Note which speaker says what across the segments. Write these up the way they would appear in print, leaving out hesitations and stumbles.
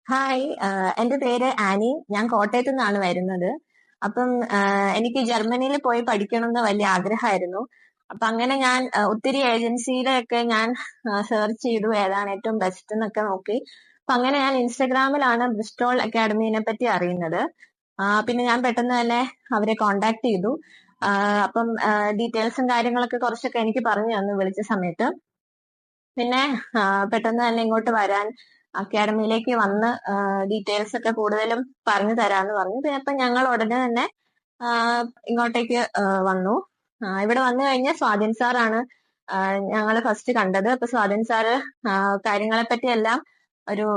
Speaker 1: Hi, എന്റെ പേര് Annie. ഞാൻ കോട്ടയത്ത് നിന്നാണ് വരുന്നത്. അപ്പം എനിക്ക് ജർമ്മനിയിൽ പോയി പഠിക്കണം എന്ന് വലിയ ആഗ്രഹമായിരുന്നു. അപ്പൊ അങ്ങനെ ഞാൻ ഒത്തിരി ഏജൻസിയിലൊക്കെ ഞാൻ സെർച്ച് ചെയ്തു ഏതാണ് ഏറ്റവും ബെസ്റ്റ് എന്നൊക്കെ നോക്കി. അപ്പൊ അങ്ങനെ ഞാൻ ഇൻസ്റ്റഗ്രാമിലാണ് ബ്രിസ്റ്റോൾ അക്കാഡമീനെ പറ്റി അറിയുന്നത്. പിന്നെ ഞാൻ പെട്ടെന്ന് തന്നെ അവരെ കോണ്ടാക്ട് ചെയ്തു. ആ, അപ്പം ഡീറ്റെയിൽസും കാര്യങ്ങളൊക്കെ കുറച്ചൊക്കെ എനിക്ക് പറഞ്ഞു തന്നു വിളിച്ച സമയത്ത്. പിന്നെ പെട്ടെന്ന് തന്നെ ഇങ്ങോട്ട് വരാൻ അക്കാഡമിയിലേക്ക് വന്ന് ഡീറ്റെയിൽസ് ഒക്കെ കൂടുതലും പറഞ്ഞു തരാന്ന് പറഞ്ഞു. പിന്നെ ഇപ്പൊ ഞങ്ങൾ ഉടനെ തന്നെ ആ, ഇങ്ങോട്ടേക്ക് വന്നു. ഇവിടെ വന്നു കഴിഞ്ഞ സ്വാധീൻ സാറാണ് ഞങ്ങൾ ഫസ്റ്റ് കണ്ടത്. അപ്പൊ സ്വാധീൻ സാറ് കാര്യങ്ങളെ പറ്റി എല്ലാം ഒരു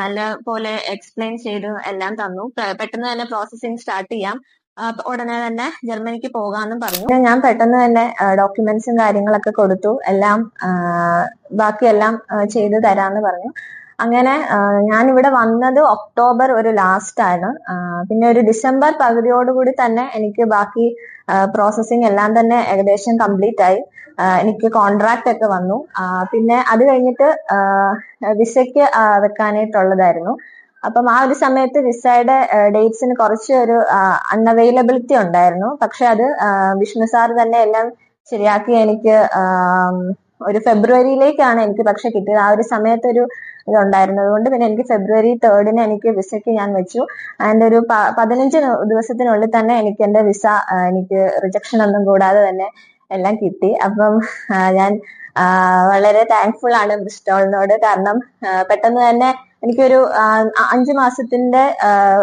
Speaker 1: നല്ല പോലെ എക്സ്പ്ലെയിൻ ചെയ്ത് എല്ലാം തന്നു. പെട്ടെന്ന് തന്നെ പ്രോസസ്സിംഗ് സ്റ്റാർട്ട് ചെയ്യാം, ഉടനെ തന്നെ ജർമ്മനിക്ക് പോകാമെന്നും പറഞ്ഞു. പിന്നെ ഞാൻ പെട്ടെന്ന് തന്നെ ഡോക്യുമെന്റ്സും കാര്യങ്ങളൊക്കെ കൊടുത്തു. എല്ലാം ബാക്കിയെല്ലാം ചെയ്തു തരാന്ന് പറഞ്ഞു. അങ്ങനെ ഞാനിവിടെ വന്നത് ഒക്ടോബർ ഒരു ലാസ്റ്റ് ആണ്. പിന്നെ ഒരു ഡിസംബർ പകുതിയോടുകൂടി തന്നെ എനിക്ക് ബാക്കി പ്രോസസ്സിംഗ് എല്ലാം തന്നെ ഏകദേശം കംപ്ലീറ്റ് ആയി. എനിക്ക് കോൺട്രാക്ട് ഒക്കെ വന്നു. പിന്നെ അത് കഴിഞ്ഞിട്ട് വിസയ്ക്ക് വെക്കാനായിട്ടുള്ളതായിരുന്നു. അപ്പം ആ ഒരു സമയത്ത് വിസയുടെ ഡേറ്റ്സിന് കുറച്ച് ഒരു അൺഅവൈലബിലിറ്റി ഉണ്ടായിരുന്നു. പക്ഷെ അത് വിഷ്ണു സാർ തന്നെ എല്ലാം ശരിയാക്കി എനിക്ക് ഒരു ഫെബ്രുവരിയിലേക്കാണ് എനിക്ക് പക്ഷെ കിട്ടിയത്. ആ ഒരു സമയത്ത് ഒരു ഇതുണ്ടായിരുന്നത് കൊണ്ട് പിന്നെ എനിക്ക് ഫെബ്രുവരി 3 എനിക്ക് വിസയ്ക്ക് ഞാൻ വെച്ചു. അതിന്റെ ഒരു 15 ദിവസത്തിനുള്ളിൽ തന്നെ എനിക്ക് എന്റെ വിസ എനിക്ക് റിജക്ഷൻ ഒന്നും കൂടാതെ തന്നെ എല്ലാം കിട്ടി. അപ്പം ഞാൻ വളരെ താങ്ക്ഫുൾ ആണ് ബ്രിസ്റ്റോളിനോട്. കാരണം പെട്ടെന്ന് തന്നെ എനിക്കൊരു 5 മാസത്തിന്റെ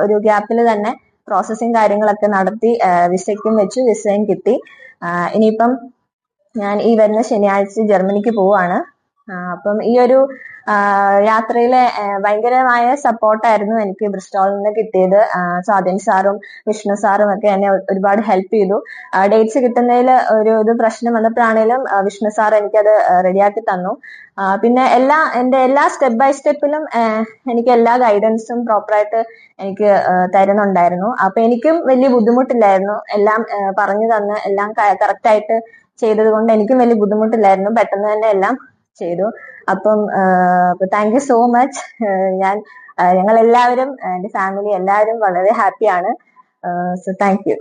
Speaker 1: ഒരു ഗ്യാപ്പിൽ തന്നെ പ്രോസസ്സിങ് കാര്യങ്ങളൊക്കെ നടത്തി വിസയ്ക്കും വെച്ചു, വിസയും കിട്ടി. ഇനിയിപ്പം ഞാൻ ഈ വരുന്ന ശനിയാഴ്ച ജർമ്മനിക്ക് പോവാണ്. അപ്പം ഈ ഒരു യാത്രയിലെ ഭയങ്കരമായ സപ്പോർട്ടായിരുന്നു എനിക്ക് ബ്രിസ്റ്റോളിൽ നിന്ന് കിട്ടിയത്. സ്വാധീൻ സാറും വിഷ്ണു സാറും ഒക്കെ എന്നെ ഒരുപാട് ഹെൽപ്പ് ചെയ്തു. ഡേറ്റ്സ് കിട്ടുന്നതിൽ ഒരു ഇത് പ്രശ്നം വന്നപ്പോഴാണേലും വിഷ്ണു സാർ എനിക്കത് റെഡിയാക്കി തന്നു. പിന്നെ എന്റെ എല്ലാ സ്റ്റെപ്പ് ബൈ സ്റ്റെപ്പിലും എനിക്ക് എല്ലാ ഗൈഡൻസും പ്രോപ്പറായിട്ട് എനിക്ക് തരുന്നുണ്ടായിരുന്നു. അപ്പൊ എനിക്കും വലിയ ബുദ്ധിമുട്ടില്ലായിരുന്നു. എല്ലാം പറഞ്ഞു തന്ന് എല്ലാം കറക്റ്റ് ആയിട്ട് ചെയ്തത് കൊണ്ട് എനിക്കും വലിയ ബുദ്ധിമുട്ടില്ലായിരുന്നു. പെട്ടെന്ന് തന്നെ എല്ലാം ചെയ്തു. അപ്പം താങ്ക് യു സോ മച്ച്. ഞങ്ങൾ എല്ലാവരും എന്റെ ഫാമിലി എല്ലാവരും വളരെ ഹാപ്പിയാണ്. So thank you.